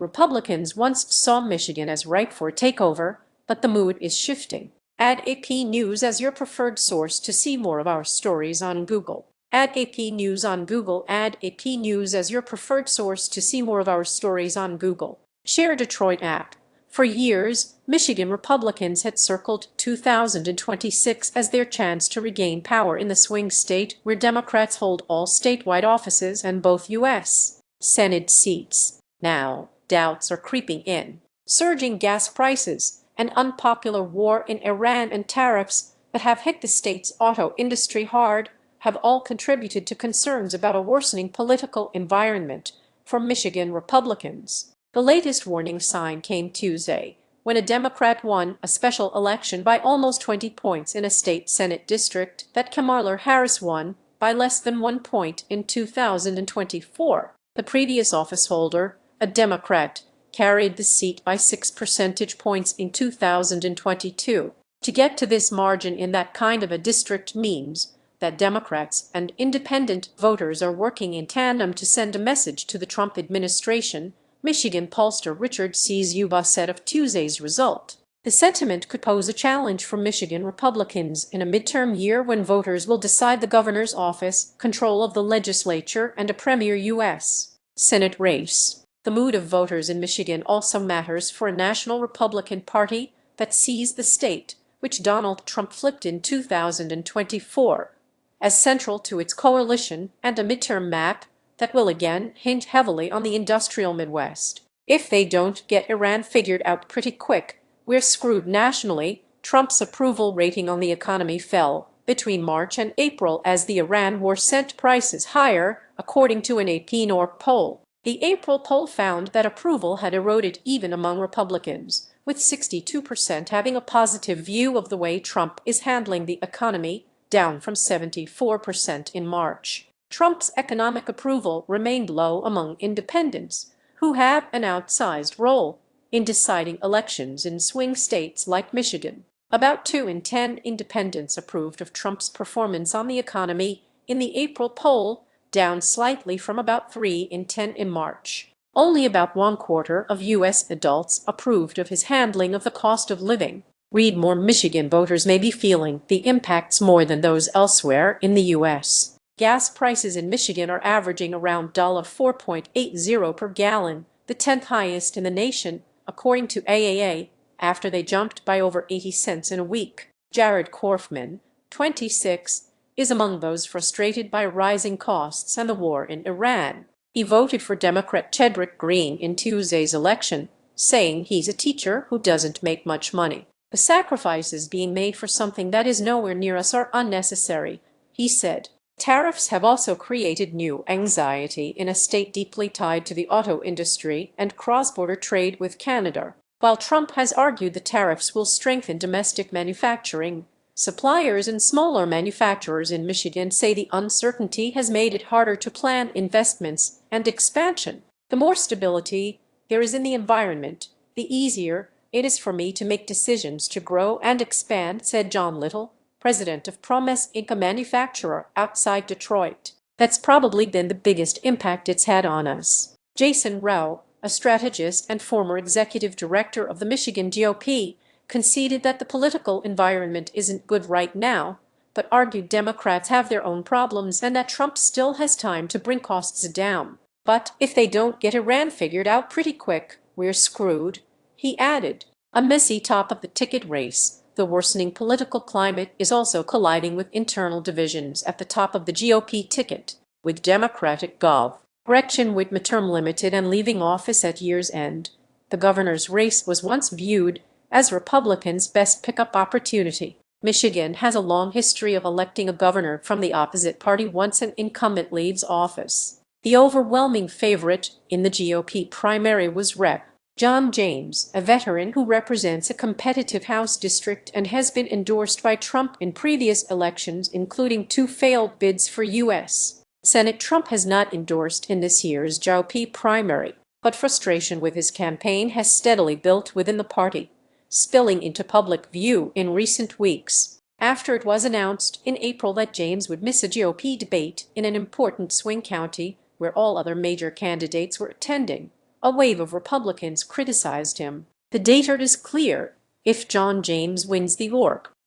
Republicans once saw Michigan as ripe for a takeover, but the mood is shifting. Add AP News as your preferred source to see more of our stories on Google. Add AP News on Google. Add AP News as your preferred source to see more of our stories on Google. Share Detroit app. For years, Michigan Republicans had circled 2026 as their chance to regain power in the swing state where Democrats hold all statewide offices and both U.S. Senate seats. Now, doubts are creeping in. Surging gas prices, an unpopular war in Iran, and tariffs that have hit the state's auto industry hard have all contributed to concerns about a worsening political environment for Michigan Republicans. The latest warning sign came Tuesday, when a Democrat won a special election by almost 20 points in a state Senate district that Kamala Harris won by less than 1 point in 2024. The previous officeholder, a Democrat, carried the seat by 6 percentage points in 2022. To get to this margin in that kind of a district means that Democrats and independent voters are working in tandem to send a message to the Trump administration, Michigan pollster Richard C. Zuba said of Tuesday's result. The sentiment could pose a challenge for Michigan Republicans in a midterm year when voters will decide the governor's office, control of the legislature, and a premier U.S. Senate race. The mood of voters in Michigan also matters for a national Republican Party that sees the state, which Donald Trump flipped in 2024, as central to its coalition, and a midterm map that will again hint heavily on the industrial Midwest. If they don't get Iran figured out pretty quick, we're screwed nationally. Trump's approval rating on the economy fell between March and April as the Iran war sent prices higher, according to an AP North poll. The April poll found that approval had eroded even among Republicans, with 62% having a positive view of the way Trump is handling the economy, down from 74% in March. Trump's economic approval remained low among independents, who have an outsized role in deciding elections in swing states like Michigan. About 2 in 10 independents approved of Trump's performance on the economy in the April poll, down slightly from about 3 in 10 in March. Only about 1/4 of U.S. adults approved of his handling of the cost of living. Read more. Michigan voters may be feeling the impacts more than those elsewhere in the U.S. Gas prices in Michigan are averaging around $4.80 per gallon, the 10th highest in the nation, according to AAA, after they jumped by over 80 cents in a week. Jared Korfman, 26, is among those frustrated by rising costs and the war in Iran. He voted for Democrat Chedrick Green in Tuesday's election, saying he's a teacher who doesn't make much money. The sacrifices being made for something that is nowhere near us are unnecessary, he said. Tariffs have also created new anxiety in a state deeply tied to the auto industry and cross-border trade with Canada. While Trump has argued the tariffs will strengthen domestic manufacturing, suppliers and smaller manufacturers in Michigan say the uncertainty has made it harder to plan investments and expansion. The more stability there is in the environment, the easier it is for me to make decisions to grow and expand, said John Little, president of Promise Inc., a manufacturer outside Detroit. That's probably been the biggest impact it's had on us. Jason Rao, a strategist and former executive director of the Michigan GOP, conceded that the political environment isn't good right now, but argued Democrats have their own problems and that Trump still has time to bring costs down. But if they don't get Iran figured out pretty quick, we're screwed, he added. A messy top-of-the-ticket race, the worsening political climate is also colliding with internal divisions at the top of the GOP ticket, with Democratic Gov. Gretchen Whitmer term limited and leaving office at year's end. The governor's race was once viewed as Republicans' best pickup opportunity. Michigan has a long history of electing a governor from the opposite party once an incumbent leaves office. The overwhelming favorite in the GOP primary was Rep. John James, a veteran who represents a competitive House district and has been endorsed by Trump in previous elections, including 2 failed bids for U.S. Senate. Trump has not endorsed in this year's GOP primary, but frustration with his campaign has steadily built within the party, spilling into public view in recent weeks, after it was announced in April that James would miss a GOP debate in an important swing county where all other major candidates were attending. a wave of Republicans criticized him. The data is clear. If John James wins the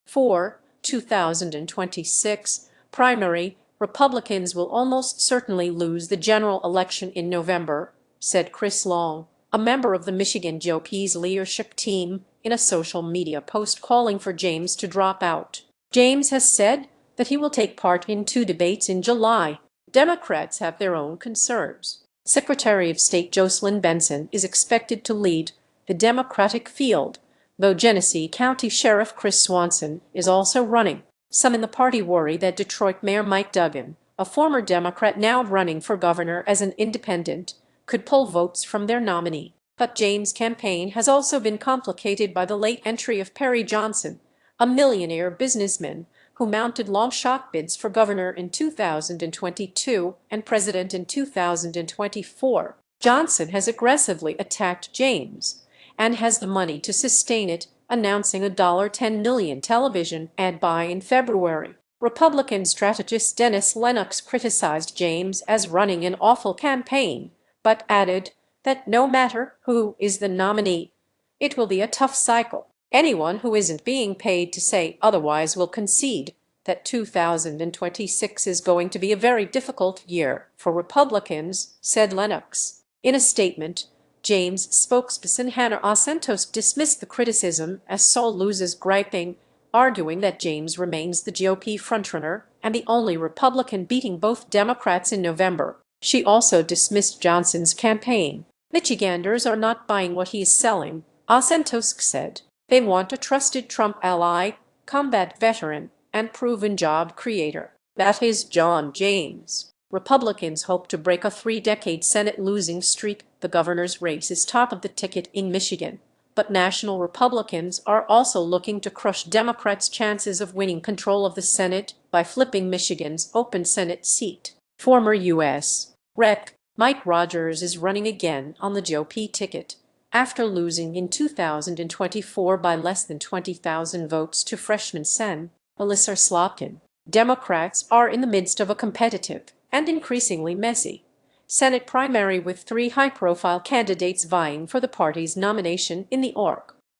for 2026 primary, Republicans will almost certainly lose the general election in November, said Chris Long, a member of the Michigan GOP's leadership team, in a social media post calling for James to drop out. James has said that he will take part in 2 debates in July. Democrats have their own concerns. Secretary of State Jocelyn Benson is expected to lead the Democratic field, though Genesee County Sheriff Chris Swanson is also running. Some in the party worry that Detroit Mayor Mike Duggan, a former Democrat now running for governor as an independent, could pull votes from their nominee. But James' campaign has also been complicated by the late entry of Perry Johnson, a millionaire businessman who mounted long shot bids for governor in 2022 and president in 2024. Johnson has aggressively attacked James and has the money to sustain it, announcing a $10 million television ad buy in February. Republican strategist Dennis Lennox criticized James as running an awful campaign, but added that no matter who is the nominee, it will be a tough cycle. Anyone who isn't being paid to say otherwise will concede that 2026 is going to be a very difficult year for Republicans, said Lennox. In a statement, James' spokesperson Hannah Asentos dismissed the criticism as Saul loses griping, arguing that James remains the GOP frontrunner and the only Republican beating both Democrats in November. She also dismissed Johnson's campaign. Michiganders are not buying what he is selling, Asentos said. They want a trusted Trump ally, combat veteran, and proven job creator. That is John James. Republicans hope to break a 3-decade Senate losing streak. The governor's race is top of the ticket in Michigan, but national Republicans are also looking to crush Democrats' chances of winning control of the Senate by flipping Michigan's open Senate seat. Former U.S. Rep. Mike Rogers is running again on the GOP ticket after losing in 2024 by less than 20,000 votes to freshman Sen. Melissa Slotkin. Democrats are in the midst of a competitive and increasingly messy Senate primary with 3 high-profile candidates vying for the party's nomination in the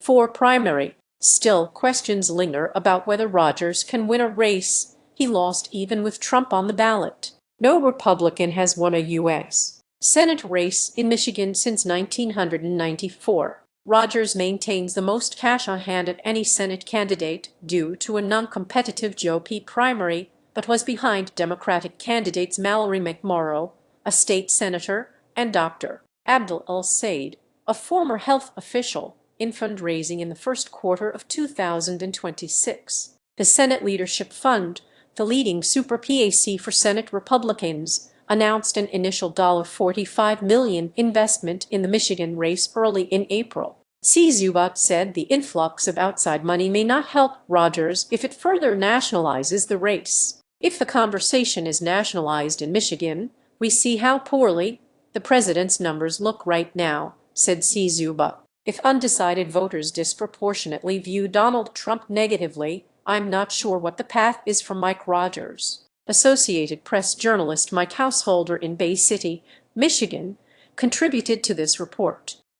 for primary. Still, questions linger about whether Rogers can win a race. He lost even with Trump on the ballot. No Republican has won a U.S. Senate race in Michigan since 1994. Rogers maintains the most cash on hand of any Senate candidate due to a non-competitive GOP primary, but was behind Democratic candidates Mallory McMorrow, a state senator, and Dr. Abdul El-Sayed, a former health official, in fundraising in the first quarter of 2026. The Senate Leadership Fund, the leading super PAC for Senate Republicans, announced an initial $45 million investment in the Michigan race early in April. C. Zubat said the influx of outside money may not help Rogers if it further nationalizes the race. If the conversation is nationalized in Michigan, we see how poorly the president's numbers look right now, said C. Zubat. If undecided voters disproportionately view Donald Trump negatively, I'm not sure what the path is for Mike Rogers. Associated Press journalist Mike Householder in Bay City, Michigan, contributed to this report.